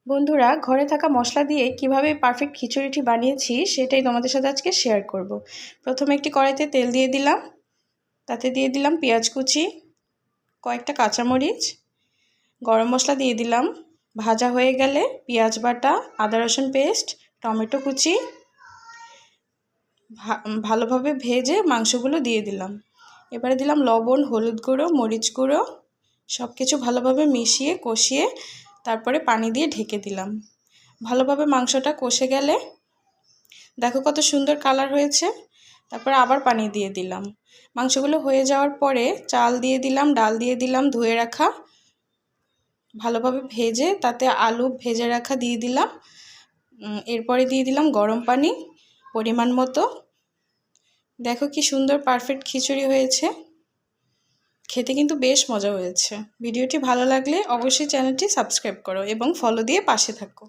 বন্ধুরা, ঘরে থাকা মশলা দিয়ে কিভাবে পারফেক্ট খিচুড়িটি বানিয়েছি সেটাই তোমাদের সাথে আজকে শেয়ার করব। প্রথমে একটি কড়াইতে তেল দিয়ে দিলাম, তাতে দিয়ে দিলাম পেঁয়াজ কুচি, কয়েকটা কাঁচামরিচ, গরম মশলা দিয়ে দিলাম। ভাজা হয়ে গেলে পেঁয়াজ বাটা, আদা রসুন পেস্ট, টমেটো কুচি ভালোভাবে ভেজে মাংসগুলো দিয়ে দিলাম। এবারে দিলাম লবণ, হলুদ গুঁড়ো, মরিচ গুঁড়ো, সব কিছু ভালোভাবে মিশিয়ে কষিয়ে তারপরে পানি দিয়ে ঢেকে দিলাম। ভালোভাবে মাংসটা কষে গেলে দেখো কত সুন্দর কালার হয়েছে। তারপরে আবার পানি দিয়ে দিলাম। মাংসগুলো হয়ে যাওয়ার পরে চাল দিয়ে দিলাম, ডাল দিয়ে দিলাম ধুয়ে রাখা, ভালোভাবে ভেজে তাতে আলু ভেজে রাখা দিয়ে দিলাম। এরপরে দিয়ে দিলাম গরম পানি পরিমাণ মতো। দেখো কি সুন্দর পারফেক্ট খিচুড়ি হয়েছে, খেতে কিন্তু বেশ মজা হয়েছে। ভিডিওটি ভালো লাগলে অবশ্যই চ্যানেলটি সাবস্ক্রাইব করো এবং ফলো দিয়ে পাশে থাকো।